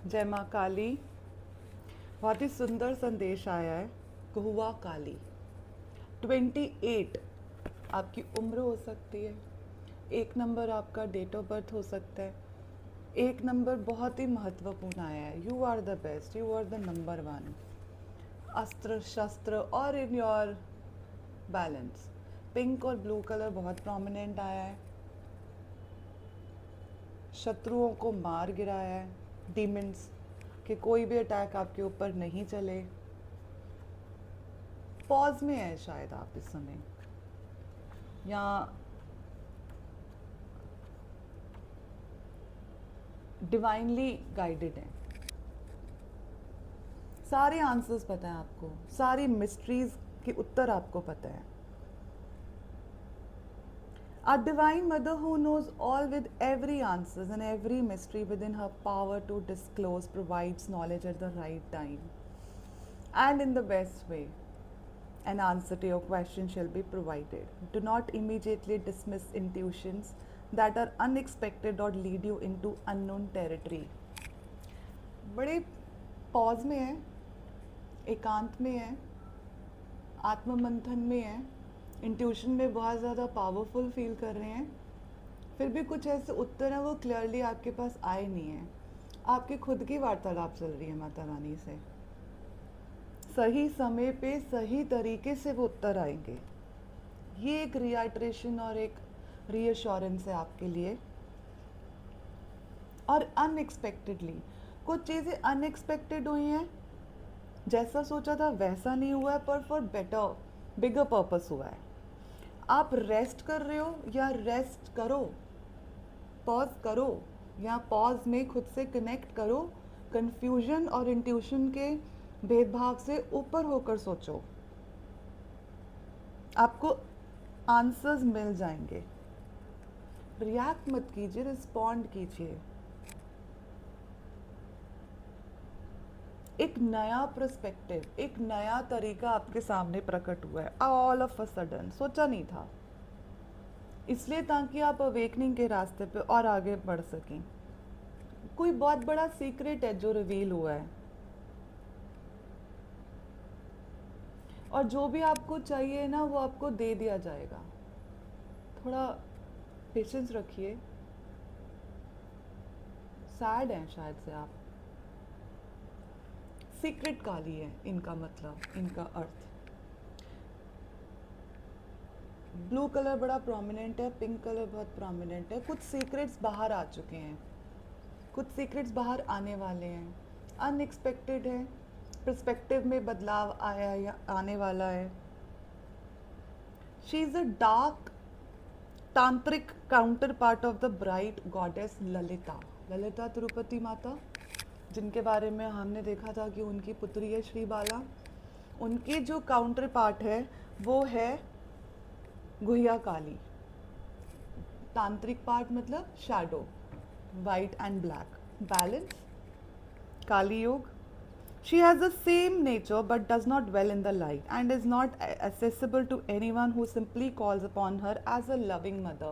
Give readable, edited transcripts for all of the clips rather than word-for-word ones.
जय माँ काली। बहुत ही सुंदर संदेश आया है। कहुआ काली 28 आपकी उम्र हो सकती है। 1 नंबर आपका डेट ऑफ बर्थ हो सकता है। 1 नंबर बहुत ही महत्वपूर्ण आया है। You are the best, you are the number 1। अस्त्र शस्त्र और इन योर बैलेंस। पिंक और ब्लू कलर बहुत प्रोमिनेंट आया है। शत्रुओं को मार गिराया है। डीमंस कि कोई भी अटैक आपके ऊपर नहीं चले। पॉज में है शायद आप इस समय, या डिवाइनली गाइडेड हैं। सारे आंसर्स पता है आपको, सारी मिस्ट्रीज के उत्तर आपको पता है। Our divine mother who knows all with every answers and every mystery within her power to disclose provides knowledge at the right time and in the best way. An answer to your question shall be provided. Do not immediately dismiss intuitions that are unexpected or lead you into unknown territory. बड़े pause में है, एकांत में है, आत्ममंथन में है, intuition में बहुत ज़्यादा पावरफुल फील कर रहे हैं, फिर भी कुछ ऐसे उत्तर हैं वो क्लियरली आपके पास आए नहीं हैं। आपकी खुद की वार्तालाप चल रही है माता रानी से। सही समय पे सही तरीके से वो उत्तर आएंगे। ये एक रिआइट्रेशन और एक रीअश्योरेंस है आपके लिए। और अनएक्सपेक्टेडली कुछ चीज़ें अनएक्सपेक्टेड हुई हैं, जैसा सोचा था वैसा नहीं हुआ है, पर फॉर बेटर बिगर पर्पस हुआ है। आप रेस्ट कर रहे हो या रेस्ट करो, पॉज करो या पॉज में खुद से कनेक्ट करो। कंफ्यूजन और इंट्यूशन के भेदभाव से ऊपर होकर सोचो, आपको आंसर्स मिल जाएंगे। रिएक्ट मत कीजिए, रिस्पॉन्ड कीजिए। एक नया पर्सपेक्टिव, एक नया तरीका आपके सामने प्रकट हुआ है ऑल ऑफ अ सडन। सोचा नहीं था, इसलिए ताकि आप अवेकनिंग के रास्ते पे और आगे बढ़ सकें। कोई बहुत बड़ा सीक्रेट है जो रिवील हुआ है, और जो भी आपको चाहिए ना वो आपको दे दिया जाएगा। थोड़ा पेशेंस रखिए। सैड हैं शायद से आप। सीक्रेट काली है इनका मतलब, इनका अर्थ। ब्लू कलर बड़ा प्रोमिनेंट है, पिंक कलर बहुत प्रोमिनेंट है। कुछ सीक्रेट्स बाहर आ चुके हैं, कुछ सीक्रेट्स बाहर आने वाले हैं। अनएक्सपेक्टेड है, पर्सपेक्टिव में बदलाव आया या आने वाला है। शी इज़ अ डार्क तांत्रिक counter part of the bright goddess Lalita. Lalita Tirupati माता, जिनके बारे में हमने देखा था कि उनकी पुत्री है श्री बाला। उनकी जो काउंटर पार्ट है वो है गुहिया काली। तांत्रिक पार्ट मतलब shadow, white and black, balance, Kali Yuga. She has the same nature but does not dwell in the light and is not accessible to anyone who simply calls upon her as a loving mother.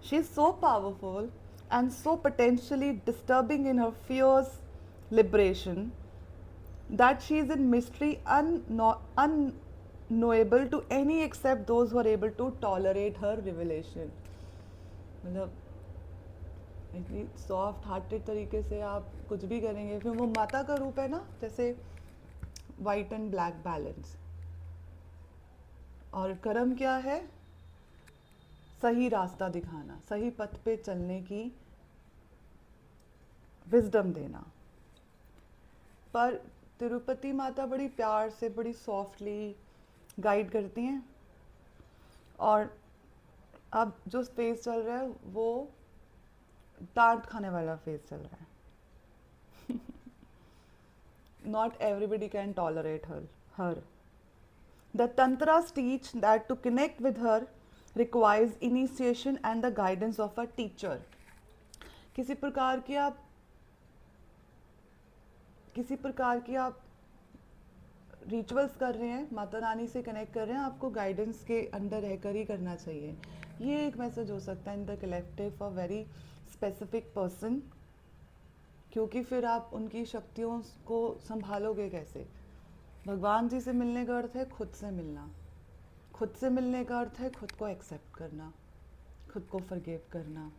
She is so powerful and so potentially disturbing in her fierce liberation that she is in mystery unknowable to any except those who are able to tolerate her revelation. मतलब इतनी soft hearted तरीके से आप कुछ भी करेंगे, फिर वो माता का रूप है ना, जैसे वाइट एंड ब्लैक बैलेंस। और कर्म क्या है? सही रास्ता दिखाना, सही पथ पे चलने की विजडम देना। पर तिरुपति माता बड़ी प्यार से, बड़ी सॉफ्टली गाइड करती हैं। और अब जो फेज चल रहा है वो डांट खाने वाला फेज चल रहा है। Not everybody can tolerate her. The tantras teach that to connect with her requires initiation and the guidance of a teacher. किसी प्रकार की आप रिचुअल्स कर रहे हैं, माता रानी से कनेक्ट कर रहे हैं, आपको गाइडेंस के अंडर रहकर ही करना चाहिए। ये एक मैसेज हो सकता है in the collective for very specific person, क्योंकि फिर आप उनकी शक्तियों को संभालोगे कैसे? भगवान जी से मिलने का अर्थ है खुद से मिलना, खुद से मिलने का अर्थ है खुद को एक्सेप्ट करना, खुद को फॉरगिव करना,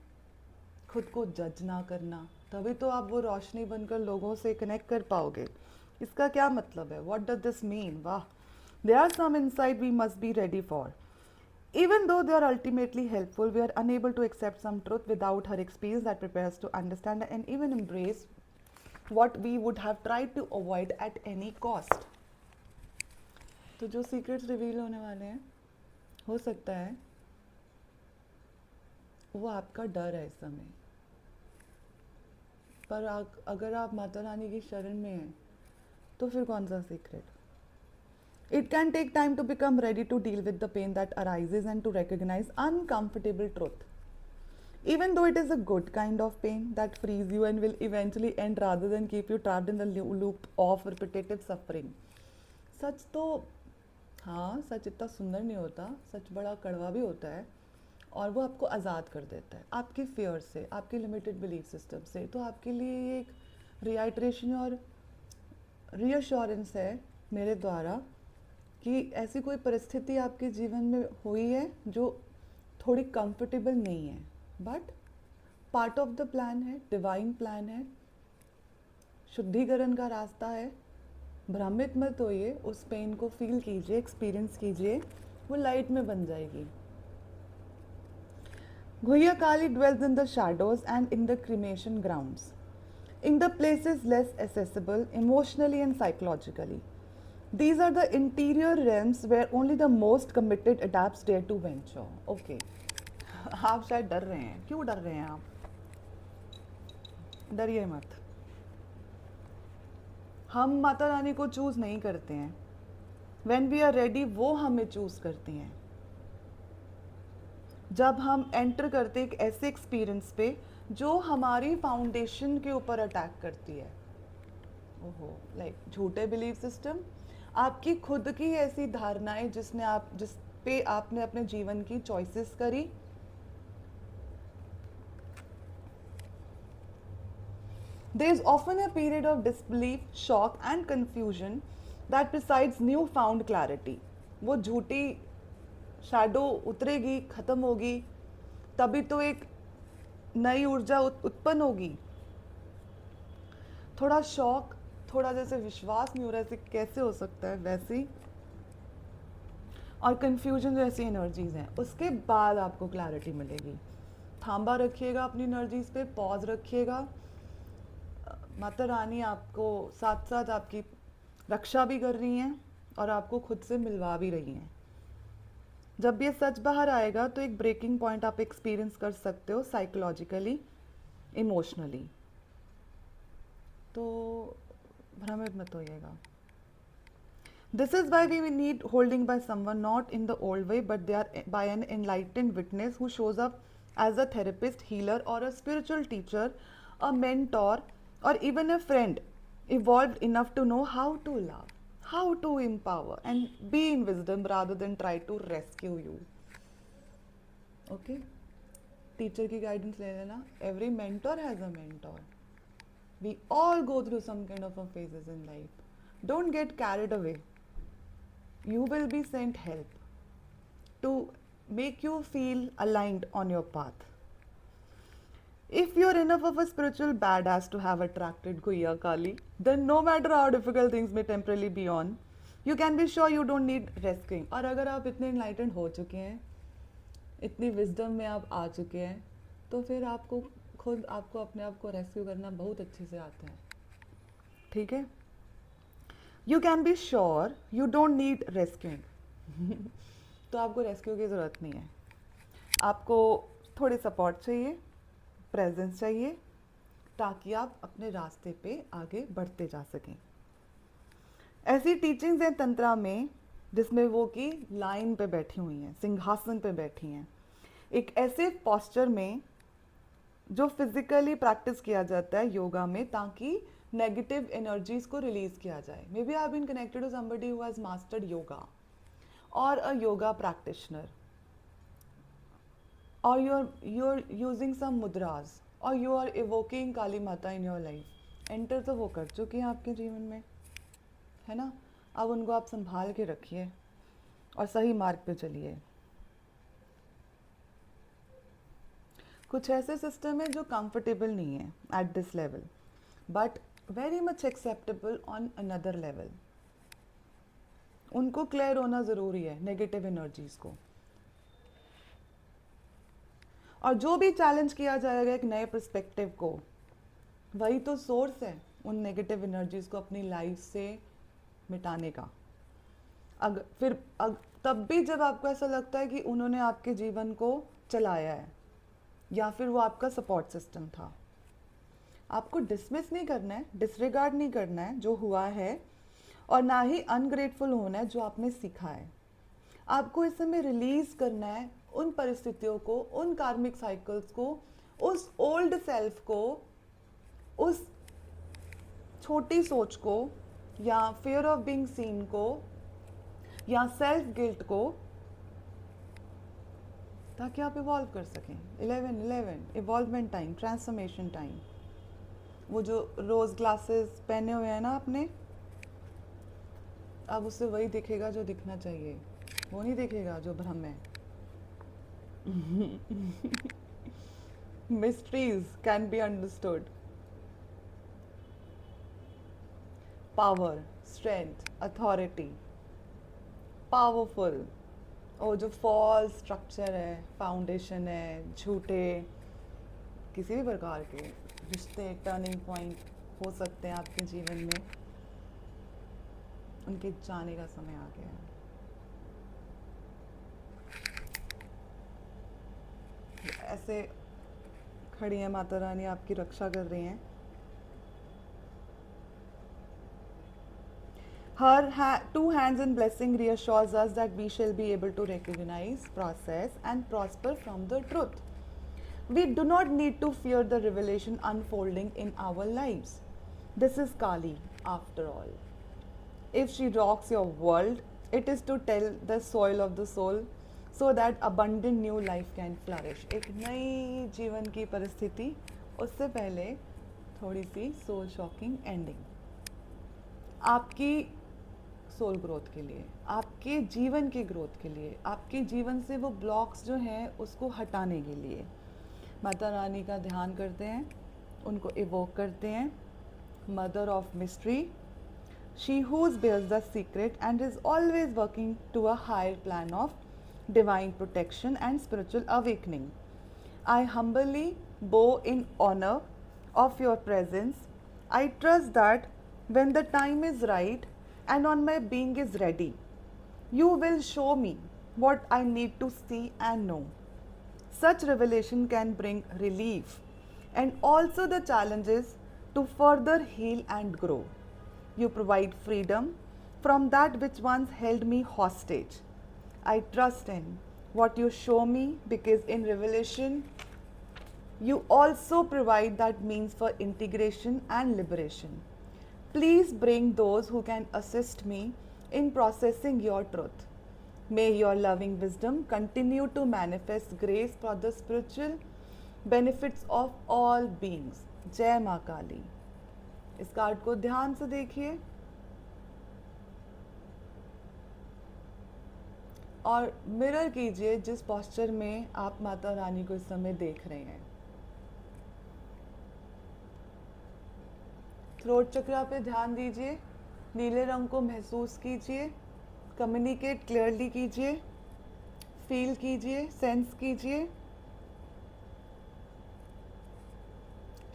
खुद को जज ना करना, तभी तो आप वो रोशनी बनकर लोगों से कनेक्ट कर पाओगे। इसका क्या मतलब है? What does this mean? वाह, there are some insight we must be ready for. Even though they are ultimately helpful, we are unable to accept some truth without her experience that prepares us to understand and even embrace what we would have tried to avoid at any cost. तो जो secrets reveal होने वाले हैं, हो सकता है वो आपका डर है इस समय, पर अगर आप माता रानी की शरण में हैं तो फिर कौन सा secret? It can take time to become ready to deal with the pain that arises and to recognize uncomfortable truth. Even though it is a good kind of pain that frees you and will eventually end rather than keep you trapped in the loop of repetitive suffering. सच तो हाँ, सच इतना सुंदर नहीं होता, सच बड़ा कड़वा भी होता है, और वो आपको आज़ाद कर देता है आपके फियर से, आपके लिमिटेड बिलीफ सिस्टम से। तो आपके लिए ये एक रिआइट्रेशन और रीअश्योरेंस है मेरे द्वारा कि ऐसी कोई परिस्थिति आपके जीवन में हुई है जो थोड़ी कंफर्टेबल नहीं है, but part of the plan है, डिवाइन प्लान है, शुद्धिकरण का रास्ता है। भ्रमित मत होइए, उस पेन को फील कीजिए, एक्सपीरियंस कीजिए, वो लाइट में बन जाएगी। Guhya Kali dwells in the shadows and in the cremation grounds, in the places less accessible emotionally and psychologically. These are the interior realms where only the most committed adepts dare to venture. Okay. आप शायद डर रहे हैं, क्यों डर रहे हैं आप? डरिए मत। हम माता रानी को चूज नहीं करते हैं, When we are ready वो हमें चूज करती हैं। जब हम एंटर करते एक ऐसे एक्सपीरियंस पे जो हमारी फाउंडेशन के ऊपर अटैक करती है, ओहो, लाइक झूठे बिलीफ सिस्टम, आपकी खुद की ऐसी धारणाएं जिस पे आपने अपने जीवन की चॉइसेस करी, there is often a period of disbelief, shock and confusion that precedes new found clarity. वो झूठी शैडो उतरेगी, खत्म होगी, तभी तो एक नई ऊर्जा उत्पन्न होगी। थोड़ा शॉक, थोड़ा जैसे विश्वास नहीं हो रहा है कैसे हो सकता है, वैसी, और कंफ्यूजन जैसी एनर्जीज हैं, उसके बाद आपको क्लैरिटी मिलेगी। थांबा रखिएगा अपनी एनर्जीज पे, पॉज रखिएगा। माता रानी आपको साथ साथ आपकी रक्षा भी कर रही हैं और आपको खुद से मिलवा भी रही हैं। जब ये सच बाहर आएगा तो एक ब्रेकिंग पॉइंट आप एक्सपीरियंस कर सकते हो साइकोलॉजिकली, इमोशनली। तो भ्रमित मत होइएगा। This is why we need holding by someone, not in the old way, but they are by an enlightened witness who shows up as a therapist, healer, or a spiritual teacher, a mentor, or even a friend, evolved enough to know how to love, how to empower, and be in wisdom rather than try to rescue you. Okay? Teacher की guidance ले लेना. Every mentor has a mentor. We all go through some kind of a phases in life. Don't get carried away. You will be sent help to make you feel aligned on your path. If you're enough of a spiritual badass to have attracted Guhya Kali, then no matter how difficult things may temporarily be on, you can be sure you don't need rescuing. और अगर आप इतने enlightened हो चुके हैं, इतनी wisdom में आप आ चुके हैं, तो फिर आपको खुद आपको अपने आप को रेस्क्यू करना बहुत अच्छे से आता है। ठीक है? You can be sure you don't need rescuing. तो आपको रेस्क्यू की ज़रूरत नहीं है। आपको थोड़ी सपोर्ट चाहिए, प्रेजेंस चाहिए, ताकि आप अपने रास्ते पे आगे बढ़ते जा सकें। ऐसी टीचिंग्स हैं तंत्रा में जिसमें वो कि लाइन पे बैठी हुई हैं, सिंहासन पे बैठी हैं, एक ऐसे पॉस्चर में जो फिजिकली प्रैक्टिस किया जाता है योगा में, ताकि नेगेटिव एनर्जीज को रिलीज किया जाए। Maybe I have been connected to somebody who has mastered yoga और a yoga practitioner, or you're using some mudras और you are evoking Kali Mata in your life. Enter तो वो कर चुकी हैं आपके जीवन में, है ना। अब उनको आप संभाल के रखिए और सही मार्ग पे चलिए। कुछ ऐसे सिस्टम है जो कंफर्टेबल नहीं है at this level, but very much acceptable on another level. उनको क्लियर होना ज़रूरी है नेगेटिव एनर्जीज को। और जो भी चैलेंज किया जाएगा एक नए पर्सपेक्टिव को, वही तो सोर्स है उन नेगेटिव एनर्जीज को अपनी लाइफ से मिटाने का। तब भी जब आपको ऐसा लगता है कि उन्होंने आपके जीवन को चलाया है या फिर वो आपका सपोर्ट सिस्टम था, आपको डिसमिस नहीं करना है, डिसरिगार्ड नहीं करना है जो हुआ है, और ना ही अनग्रेटफुल होना है जो आपने सीखा है। आपको इस समय रिलीज करना है उन परिस्थितियों को, उन कार्मिक साइकिल्स को, उस ओल्ड सेल्फ को, उस छोटी सोच को, या फियर ऑफ बीइंग सीन को, या सेल्फ गिल्ट को, ताकि आप इवॉल्व कर सकें। 11 इवॉल्वमेंट टाइम, ट्रांसफॉर्मेशन टाइम। वो जो रोज ग्लासेस पहने हुए हैं ना आपने, अब उससे वही दिखेगा जो दिखना चाहिए, वो नहीं दिखेगा जो भ्रम है। Mysteries can be understood. Power, strength, authority, powerful। और जो फॉल्स स्ट्रक्चर है, फाउंडेशन है, झूठे किसी भी प्रकार के रिश्ते टर्निंग पॉइंट हो सकते हैं आपके जीवन में, उनके जाने का समय आ गया है। ऐसे खड़ी है माता रानी, आपकी रक्षा कर रही हैं। Her two hands in blessing reassures us that we shall be able to recognize, process, and prosper from the truth. We do not need to fear the revelation unfolding in our lives. This is Kali, after all. If she rocks your world, it is to tell the soil of the soul so that abundant new life can flourish. एक नई जीवन की परिस्थिति, उससे पहले थोड़ी सी soul shocking ending आपकी soul growth के लिए, आपके जीवन की ग्रोथ के लिए, आपके जीवन से वो ब्लॉक्स जो हैं उसको हटाने के लिए माता रानी का ध्यान करते हैं, उनको इवोक करते हैं। Mother of mystery, she whose bears the secret and is always working to a higher plan of divine protection and spiritual awakening. I humbly bow in honor of your presence. I trust that when the time is right and on my being is ready, you will show me what I need to see and know. Such revelation can bring relief and also the challenges to further heal and grow. You provide freedom from that which once held me hostage. I trust in what you show me because in revelation you also provide that means for integration and liberation. Please bring those who can assist me in processing your truth. May your loving wisdom continue to manifest grace for the spiritual benefits of all beings. जय माँ काली। इस card को ध्यान से देखिए और mirror कीजिए जिस पोस्चर में आप माता रानी को इस समय देख रहे हैं। थ्रोट चक्रा पे ध्यान दीजिए, नीले रंग को महसूस कीजिए, कम्युनिकेट क्लियरली कीजिए, फील कीजिए, सेंस कीजिए।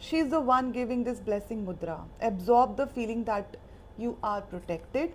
She is the one giving this blessing mudra. Absorb the feeling that you are protected,